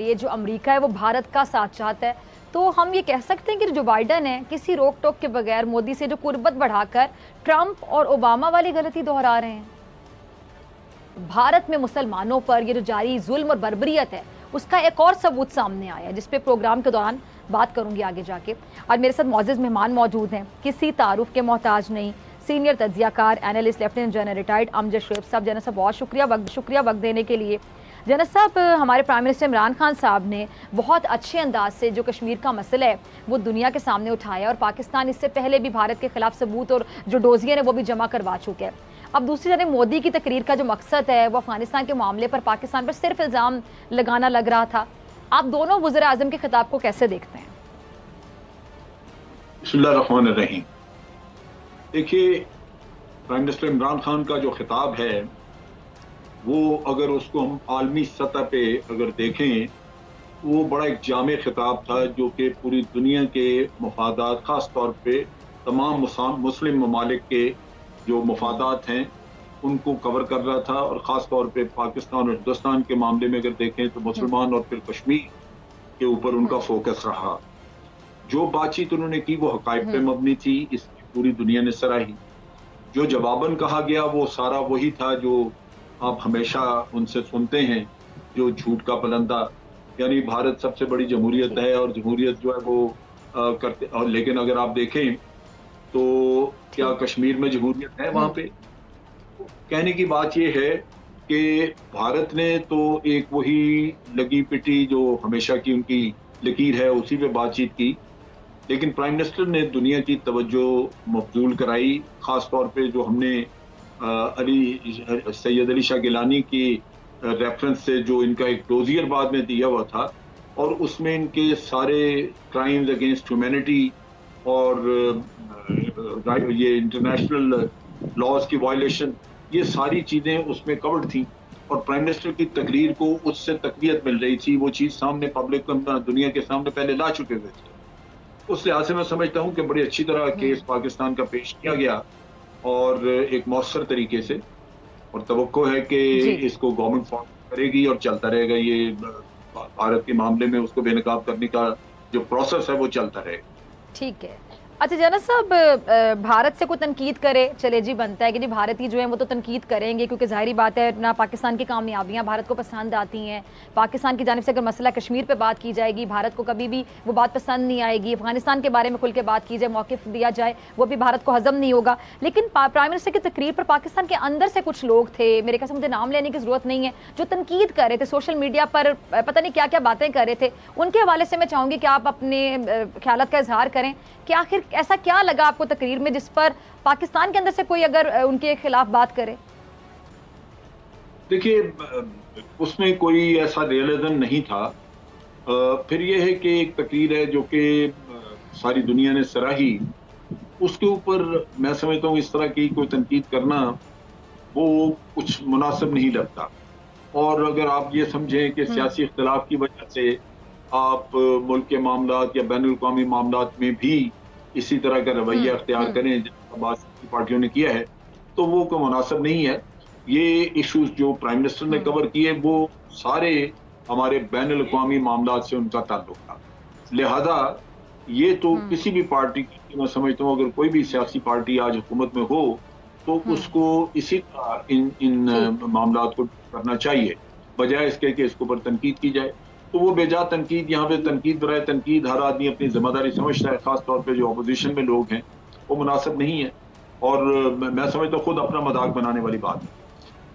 लिए जो अमेरिका है वो भारत का साथ चाहता है, तो हम ये कह सकते हैं कि जो बाइडन है किसी रोक टोक के बगैर मोदी से जो कुर्बत बढ़ाकर ट्रंप और ओबामा वाली गलती दोहरा रहे हैं। भारत में मुसलमानों पर ये जो जारी जुल्म और बर्बरियत है उसका एक और सबूत सामने आया, जिस पे प्रोग्राम के दौरान बात करूंगी आगे जाके। और मेरे साथ मौजूद मेहमान मौजूद हैं, किसी तारुफ के मोहताज नहीं, सीनियर तज्जियाकार analyst lieutenant general retired Amjad Shoaib साहब। जनरल साहब बहुत शुक्रिया वक्त देने के लिए। जनरल साहब, हमारे प्राइम मिनिस्टर इमरान खान साहब ने बहुत अच्छे अंदाज से जो कश्मीर का मसला है वो दुनिया के सामने उठाया, और पाकिस्तान इससे पहले भी भारत के खिलाफ सबूत और जो डोजियर है वो भी जमा करवा चुके हैं। अब दूसरी तरफ मोदी की तकरीर का जो मकसद है वो अफगानिस्तान के मामले पर पाकिस्तान पर सिर्फ इल्ज़ाम लगाना लग रहा था। आप दोनों वज़ीर आज़म के खिताब को कैसे देखते हैं? बिस्मिल्लाहिर्रहमानिर्रहीम। देखिए, प्राइम मिनिस्टर इमरान खान का जो खिताब है वो अगर उसको हम आलमी सतह पे अगर देखें, वो बड़ा एक जामे खिताब था जो कि पूरी दुनिया के मफादात, ख़ास तौर पे तमाम मुस्लिम ममालिक के जो मफादात हैं उनको कवर कर रहा था। और ख़ास तौर पे पाकिस्तान और हिंदुस्तान के मामले में अगर देखें तो मुसलमान और फिर कश्मीर के ऊपर उनका फोकस रहा। जो बातचीत उन्होंने की वो हक़ाइक़ पे मबनी थी, इसकी पूरी दुनिया ने सराही। जो जवाबन कहा गया वो सारा वही था जो आप हमेशा उनसे सुनते हैं, जो झूठ का पलंदा, यानी भारत सबसे बड़ी जमहूरियत है और जमहूरियत जो है वो करते। और लेकिन अगर आप देखें तो क्या कश्मीर में जमहूरियत है? वहाँ पे कहने की बात ये है कि भारत ने तो एक वही लगी पिटी जो हमेशा की उनकी लकीर है उसी पे बातचीत की, लेकिन प्राइम मिनिस्टर ने दुनिया की तवज्जो मबजूल कराई। ख़ास तौर पे जो हमने सैयद अली शाह गिलानी की रेफरेंस से जो इनका एक डोजियर बाद में दिया हुआ था, और उसमें इनके सारे क्राइम्स अगेंस्ट ह्यूमैनिटी और ये इंटरनेशनल लॉज की वायलेशन, ये सारी चीज़ें उसमें कवर्ड थी। और प्राइम मिनिस्टर की तकरीर को उससे तक़वियत मिल रही थी, वो चीज़ सामने पब्लिक दुनिया के सामने पहले ला चुके हुए थे। उस लिहाज से मैं समझता हूँ कि बड़ी अच्छी तरह केस पाकिस्तान का पेश किया गया और एक मौसर तरीके से, और तवक्को है कि इसको गवर्नमेंट फॉलो करेगी और चलता रहेगा। ये भारत के मामले में उसको बेनकाब करने का जो प्रोसेस है वो चलता रहेगा। ठीक है। अच्छा जनरल साहब, भारत से कोई तनकीद करे, चले जी बनता है कि जी भारतीय जो है वो तो तनकीद करेंगे, क्योंकि जाहिर बात है ना पाकिस्तान की कामयाबियां भारत को पसंद आती हैं। पाकिस्तान की जानिब से अगर मसला कश्मीर पे बात की जाएगी, भारत को कभी भी वो बात पसंद नहीं आएगी। अफगानिस्तान के बारे में खुल के बात की जाए, मौक़िफ़ दिया जाए, वो भी भारत को हजम नहीं होगा। लेकिन प्राइम मिनिस्टर की तकरीर पर पाकिस्तान के अंदर से कुछ लोग थे, मेरे ख्याल से मुझे नाम लेने की ज़रूरत नहीं है, जो तनकीद कर रहे थे, सोशल मीडिया पर पता नहीं क्या क्या बातें कर रहे थे। उनके हवाले से मैं चाहूँगी कि आप अपने ख्यालात का इजहार करें कि आखिर ऐसा क्या लगा आपको तकरीर में जिस पर पाकिस्तान के अंदर से कोई अगर उनके खिलाफ बात करे? देखिए, उसमें कोई ऐसा रियलिज्म नहीं था। फिर यह है कि एक तकरीर है जो कि सारी दुनिया ने सराही, उसके ऊपर मैं समझता हूँ इस तरह की कोई तनकीद करना वो कुछ मुनासिब नहीं लगता। और अगर आप ये समझें कि सियासी इख्तिलाफ की वजह से आप मुल्क के मामलात या बैनुल-अक़वामी मामलात में भी इसी तरह का रवैया अख्तियार करें जिसका बाकी पार्टियों ने किया है, तो वो कोई मुनासिब नहीं है। ये इश्यूज जो प्राइम मिनिस्टर ने कवर किए वो सारे हमारे बैनुल-अक़वामी मामलात से उनका ताल्लुक था। लिहाजा ये तो किसी भी पार्टी की, मैं समझता हूँ अगर कोई भी सियासी पार्टी आज हुकूमत में हो तो उसको इसी तरह इन मामलात को करना चाहिए, बजाय इसके कि इसके ऊपर तनकीद की जाए। तो वो बेजा तनकीद, यहाँ पे तनकीद बराए तनकीद, हर आदमी अपनी जिम्मेदारी समझता है, खास तौर पे जो अपोजिशन में लोग हैं, वो मुनासिब नहीं है। और मैं समझता हूँ खुद अपना मजाक बनाने वाली बात है।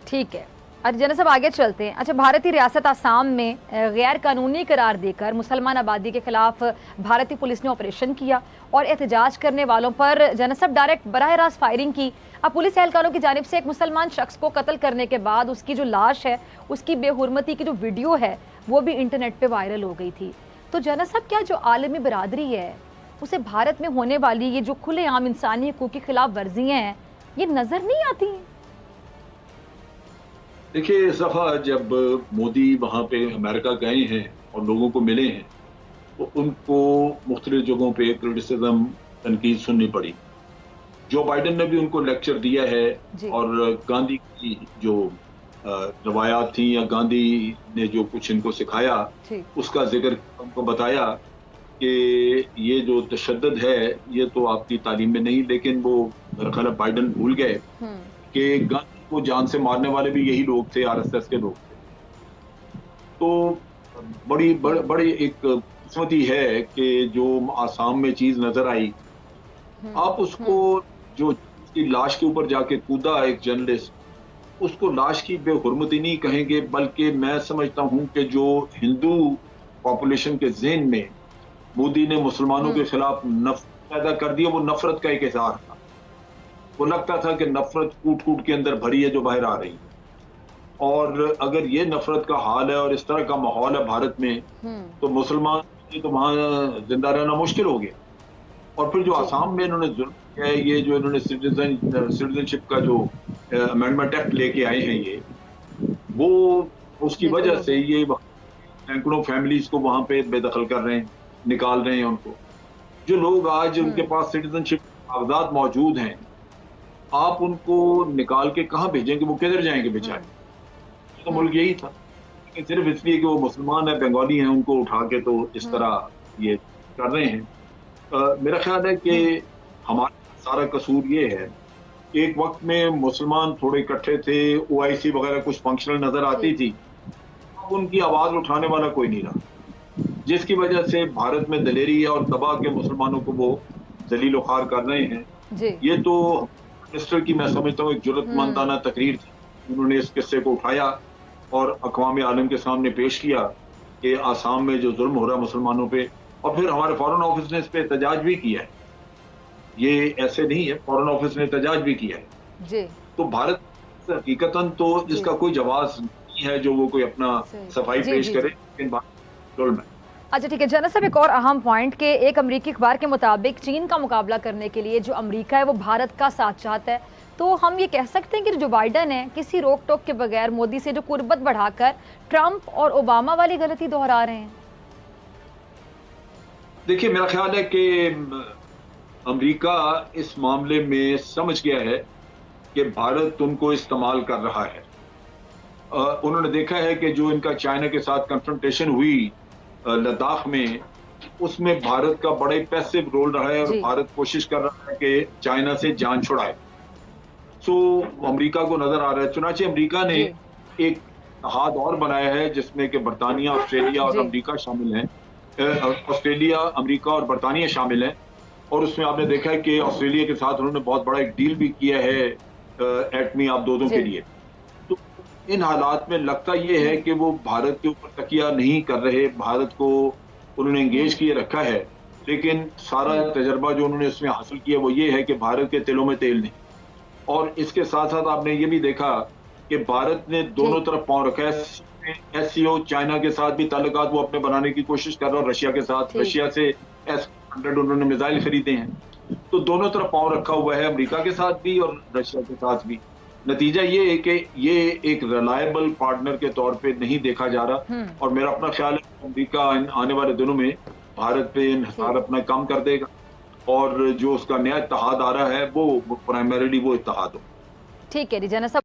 ठीक है। अच्छा जनरल साहब आगे चलते हैं। अच्छा, भारतीय रियासत आसाम में गैर कानूनी करार देकर मुसलमान आबादी के खिलाफ भारतीय पुलिस ने ऑपरेशन किया और एहतजाज करने वालों पर जनरल साहब डायरेक्ट बराह रास्त फायरिंग की। अब पुलिस एहलकारों की जानिब से एक मुसलमान शख्स को कत्ल करने के बाद उसकी जो लाश है, उसकी बेहुरमती की जो वीडियो है वो भी इंटरनेट पे वायरल हो गई थी। तो जनरल साहब, क्या जो आलमी बिरादरी है उसे भारत में होने वाली ये जो खुलेआम इंसानी हकूक़ की खिलाफ वर्जियाँ हैं ये नज़र नहीं आती हैं? देखिए, इस दफ़ा जब मोदी वहाँ पे अमेरिका गए हैं और लोगों को मिले हैं तो उनको मुख्तलिफ जगहों पे क्रिटिसिज्म, तनकीद सुननी पड़ी। जो बाइडन ने भी उनको लेक्चर दिया है और गांधी की जो रवायात थी या गांधी ने जो कुछ इनको सिखाया जी। उसका जिक्र उनको बताया कि ये जो तशद्दुद है ये तो आपकी तालीम में नहीं, लेकिन वो मेरा ख्याल है बाइडेन भूल गए हम्म। कि गांधी को जान से मारने वाले भी यही लोग थे, आरएसएस के लोग थे। तो बड़ी एक किस्मती है कि जो आसाम में चीज नजर आई, आप उसको जो उसकी लाश के ऊपर जाके कूदा एक जर्नलिस्ट, उसको लाश की बेहुरमती नहीं कहेंगे, बल्कि मैं समझता हूं कि जो हिंदू पॉपुलेशन के ज़हन में मोदी ने मुसलमानों के खिलाफ नफरत पैदा कर दी है, वो नफरत का एक इजहार था। वो लगता था कि नफरत कूट कूट के अंदर भरी है जो बाहर आ रही है, और अगर ये नफरत का हाल है और इस तरह का माहौल है भारत में, तो मुसलमान तो वहां जिंदा रहना मुश्किल हो गया। और फिर जो आसाम में इन्होंने जुल्म किया है, ये जो इन्होंने सिटीजनशिप का जो अमेंडमेंट एक्ट लेके आए हैं, ये वो उसकी वजह से ये सैकड़ों फैमिलीज को वहां पे बेदखल कर रहे हैं, निकाल रहे हैं उनको। जो लोग आज उनके पास सिटीजनशिप कागजात मौजूद हैं, आप उनको निकाल के कहाँ भेजेंगे? वो किधर जाएंगे बेचारे? तो मुल्क यही था, लेकिन सिर्फ इसलिए कि वो मुसलमान है, बंगाली हैं, उनको उठा के तो इस तरह ये कर रहे हैं। मेरा ख्याल है कि हमारा सारा कसूर ये है, एक वक्त में मुसलमान थोड़े इकट्ठे थे, ओआईसी वगैरह कुछ फंक्शनल नजर आती थी, अब उनकी आवाज उठाने वाला कोई नहीं रहा, जिसकी वजह से भारत में दलेरी है और दबा के मुसलमानों को वो जलील ख्वार कर रहे हैं। ये तो मिनिस्टर की मैं समझता हूँ एक जुर्रतमंदाना तकरीर थी, उन्होंने इस किस्से को उठाया और अक़वाम आलम के सामने पेश किया कि आसाम में जो जुल्म हो रहा है मुसलमानों पे, और फिर हमारे फॉरेन ऑफिस ने इस पे एहतजाज भी किया है। ये ऐसे नहीं है, फॉरेन ऑफिस ने एहतजाज भी किया है जी। तो भारत हकीकतन तो इसका कोई जवाब नहीं है जो वो कोई अपना सफाई पेश करे, लेकिन जुल्म है। अच्छा ठीक है जनरल साहब, एक और अहम पॉइंट के एक अमेरिकी अखबार के मुताबिक चीन का मुकाबला करने के लिए जो अमेरिका है वो भारत का साथ चाहता है, तो हम ये कह सकते हैं कि जो बाइडेन है किसी रोक टोक के बगैर मोदी से जो कुर्बत बढ़ाकर ट्रंप और ओबामा वाली गलती दोहरा रहे हैं। देखिए, मेरा ख्याल है कि अमेरिका इस मामले में समझ गया है कि भारत उनको इस्तेमाल कर रहा है। उन्होंने देखा है कि जो इनका चाइना के साथ कन्फ्रंटेशन हुई लद्दाख में, उसमें भारत का बड़े पैसिव रोल रहा है और भारत कोशिश कर रहा है कि चाइना से जान छुड़ाए। सो अमेरिका को नजर आ रहा है, चुनाचे अमेरिका ने एक इत्तेहाद और बनाया है जिसमें कि बरतानिया, ऑस्ट्रेलिया और अमेरिका शामिल हैं। ऑस्ट्रेलिया, अमेरिका और बरतानिया शामिल हैं, और उसमें आपने देखा है कि ऑस्ट्रेलिया के साथ उन्होंने बहुत बड़ा एक डील भी किया है एटमी आबदोदों के लिए। तो इन हालात में लगता ये है कि वो भारत के ऊपर तकिया नहीं कर रहे, भारत को उन्होंने एंगेज किए रखा है, लेकिन सारा तजर्बा जो उन्होंने इसमें हासिल किया वो ये है कि भारत के तिलों में तेल नहीं। और इसके साथ साथ आपने ये भी देखा कि भारत ने दोनों तरफ पांव रखा है। एससीओ चाइना के साथ भी ताल्लुकात वो अपने बनाने की कोशिश कर रहा है, रशिया के साथ, रशिया से S-100 उन्होंने मिसाइल खरीदे हैं, तो दोनों तरफ पांव रखा हुआ है, अमेरिका के साथ भी और रशिया के साथ भी। नतीजा ये है कि ये एक रिलायबल पार्टनर के तौर पे नहीं देखा जा रहा, और मेरा अपना ख्याल है अमेरिका आने वाले दिनों में भारत पे इन्हिसार अपना कम कर देगा, और जो उसका नया इत्तेहाद आ रहा है वो प्राइमरीली वो इत्तेहाद हो। ठीक है जी जनरल साहब।